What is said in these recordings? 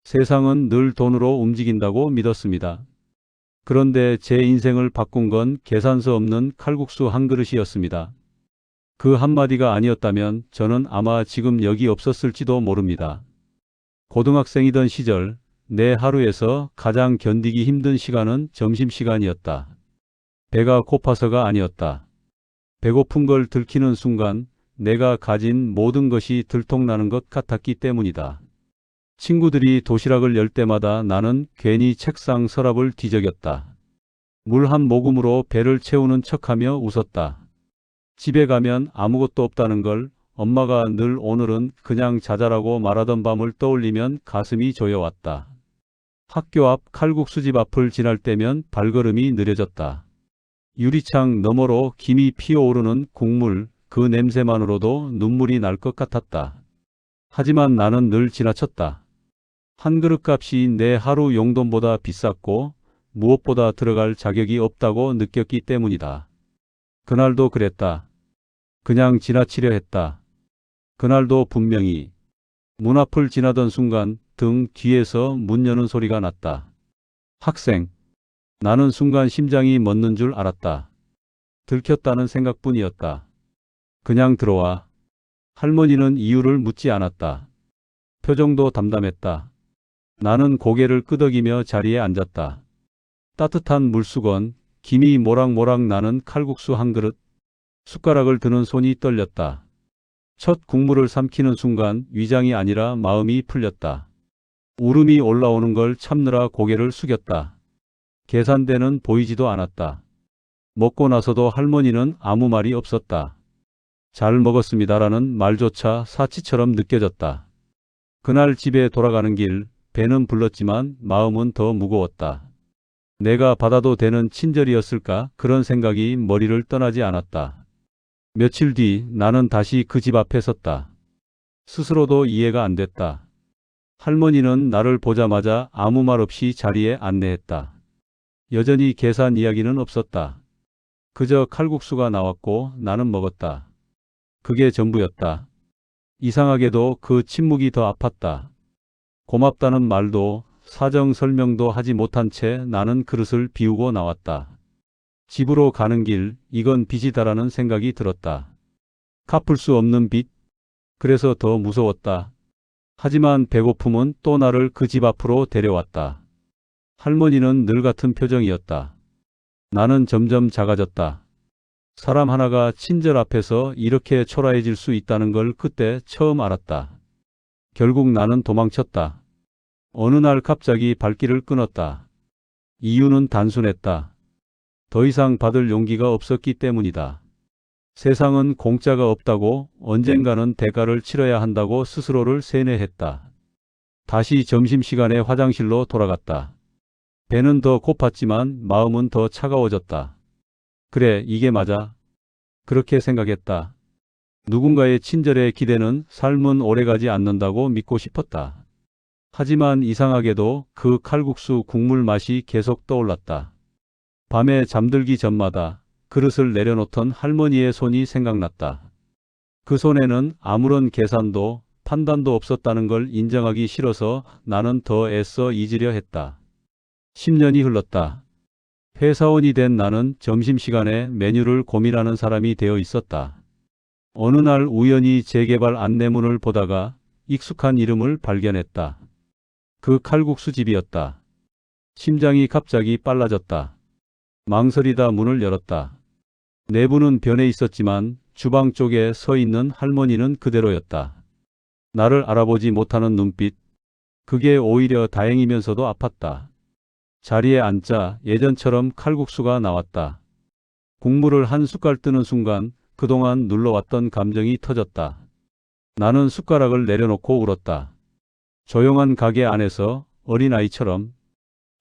세상은 늘 돈으로 움직인다고 믿었습니다. 그런데 제 인생을 바꾼 건 계산서 없는 칼국수 한 그릇이었습니다. 그 한마디가 아니었다면 저는 아마 지금 여기 없었을지도 모릅니다. 고등학생이던 시절 내 하루에서 가장 견디기 힘든 시간은 점심시간이었다. 배가 고파서가 아니었다. 배고픈 걸 들키는 순간 내가 가진 모든 것이 들통나는 것 같았기 때문이다. 친구들이 도시락을 열 때마다 나는 괜히 책상 서랍을 뒤적였다. 물 한 모금으로 배를 채우는 척하며 웃었다. 집에 가면 아무것도 없다는 걸 엄마가 늘 오늘은 그냥 자자라고 말하던 밤을 떠올리면 가슴이 조여왔다. 학교 앞 칼국수집 앞을 지날 때면 발걸음이 느려졌다. 유리창 너머로 김이 피어오르는 국물, 그 냄새만으로도 눈물이 날 것 같았다. 하지만 나는 늘 지나쳤다. 한 그릇 값이 내 하루 용돈보다 비쌌고 무엇보다 들어갈 자격이 없다고 느꼈기 때문이다. 그날도 그랬다. 그냥 지나치려 했다. 그날도 분명히 문 앞을 지나던 순간 등 뒤에서 문 여는 소리가 났다. 학생. 나는 순간 심장이 멎는 줄 알았다. 들켰다는 생각뿐이었다. 그냥 들어와. 할머니는 이유를 묻지 않았다. 표정도 담담했다. 나는 고개를 끄덕이며 자리에 앉았다. 따뜻한 물수건, 김이 모락모락 나는 칼국수 한 그릇, 숟가락을 드는 손이 떨렸다. 첫 국물을 삼키는 순간 위장이 아니라 마음이 풀렸다. 울음이 올라오는 걸 참느라 고개를 숙였다. 계산대는 보이지도 않았다. 먹고 나서도 할머니는 아무 말이 없었다. 잘 먹었습니다라는 말조차 사치처럼 느껴졌다. 그날 집에 돌아가는 길, 배는 불렀지만 마음은 더 무거웠다. 내가 받아도 되는 친절이었을까? 그런 생각이 머리를 떠나지 않았다. 며칠 뒤 나는 다시 그 집 앞에 섰다. 스스로도 이해가 안 됐다. 할머니는 나를 보자마자 아무 말 없이 자리에 안내했다. 여전히 계산 이야기는 없었다. 그저 칼국수가 나왔고 나는 먹었다. 그게 전부였다. 이상하게도 그 침묵이 더 아팠다. 고맙다는 말도 사정 설명도 하지 못한 채 나는 그릇을 비우고 나왔다. 집으로 가는 길, 이건 빚이다라는 생각이 들었다. 갚을 수 없는 빚? 그래서 더 무서웠다. 하지만 배고픔은 또 나를 그 집 앞으로 데려왔다. 할머니는 늘 같은 표정이었다. 나는 점점 작아졌다. 사람 하나가 친절 앞에서 이렇게 초라해질 수 있다는 걸 그때 처음 알았다. 결국 나는 도망쳤다. 어느 날 갑자기 발길을 끊었다. 이유는 단순했다. 더 이상 받을 용기가 없었기 때문이다. 세상은 공짜가 없다고, 언젠가는 대가를 치러야 한다고 스스로를 세뇌했다. 다시 점심시간에 화장실로 돌아갔다. 배는 더 고팠지만 마음은 더 차가워졌다. 그래, 이게 맞아. 그렇게 생각했다. 누군가의 친절에 기대는 삶은 오래가지 않는다고 믿고 싶었다. 하지만 이상하게도 그 칼국수 국물 맛이 계속 떠올랐다. 밤에 잠들기 전마다 그릇을 내려놓던 할머니의 손이 생각났다. 그 손에는 아무런 계산도 판단도 없었다는 걸 인정하기 싫어서 나는 더 애써 잊으려 했다. 10년이 흘렀다. 회사원이 된 나는 점심시간에 메뉴를 고민하는 사람이 되어 있었다. 어느 날 우연히 재개발 안내문을 보다가 익숙한 이름을 발견했다. 그 칼국수 집이었다. 심장이 갑자기 빨라졌다. 망설이다 문을 열었다. 내부는 변해 있었지만 주방 쪽에 서 있는 할머니는 그대로였다. 나를 알아보지 못하는 눈빛. 그게 오히려 다행이면서도 아팠다. 자리에 앉자 예전처럼 칼국수가 나왔다. 국물을 한 숟갈 뜨는 순간 그동안 눌러왔던 감정이 터졌다. 나는 숟가락을 내려놓고 울었다. 조용한 가게 안에서 어린아이처럼.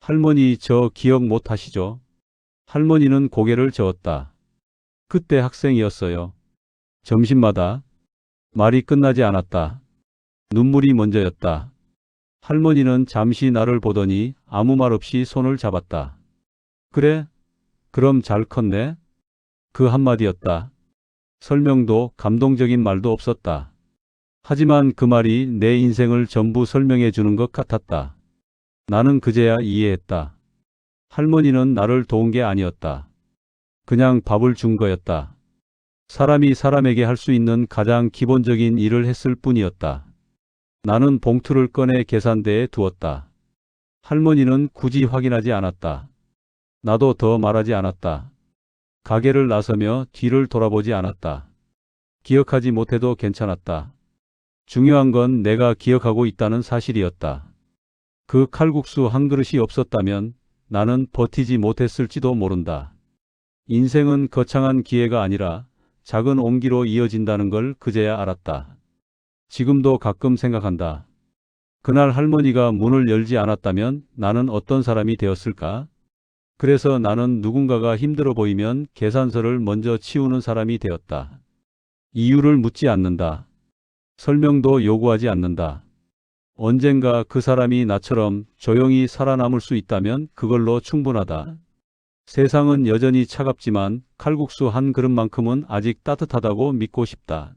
할머니, 저 기억 못 하시죠? 할머니는 고개를 저었다. 그때 학생이었어요. 점심마다. 말이 끝나지 않았다. 눈물이 먼저였다. 할머니는 잠시 나를 보더니 아무 말 없이 손을 잡았다. 그래? 그럼 잘 컸네? 그 한마디였다. 설명도 감동적인 말도 없었다. 하지만 그 말이 내 인생을 전부 설명해 주는 것 같았다. 나는 그제야 이해했다. 할머니는 나를 도운 게 아니었다. 그냥 밥을 준 거였다. 사람이 사람에게 할 수 있는 가장 기본적인 일을 했을 뿐이었다. 나는 봉투를 꺼내 계산대에 두었다. 할머니는 굳이 확인하지 않았다. 나도 더 말하지 않았다. 가게를 나서며 뒤를 돌아보지 않았다. 기억하지 못해도 괜찮았다. 중요한 건 내가 기억하고 있다는 사실이었다. 그 칼국수 한 그릇이 없었다면 나는 버티지 못했을지도 모른다. 인생은 거창한 기회가 아니라 작은 온기로 이어진다는 걸 그제야 알았다. 지금도 가끔 생각한다. 그날 할머니가 문을 열지 않았다면 나는 어떤 사람이 되었을까? 그래서 나는 누군가가 힘들어 보이면 계산서를 먼저 치우는 사람이 되었다. 이유를 묻지 않는다. 설명도 요구하지 않는다. 언젠가 그 사람이 나처럼 조용히 살아남을 수 있다면 그걸로 충분하다. 세상은 여전히 차갑지만 칼국수 한 그릇만큼은 아직 따뜻하다고 믿고 싶다.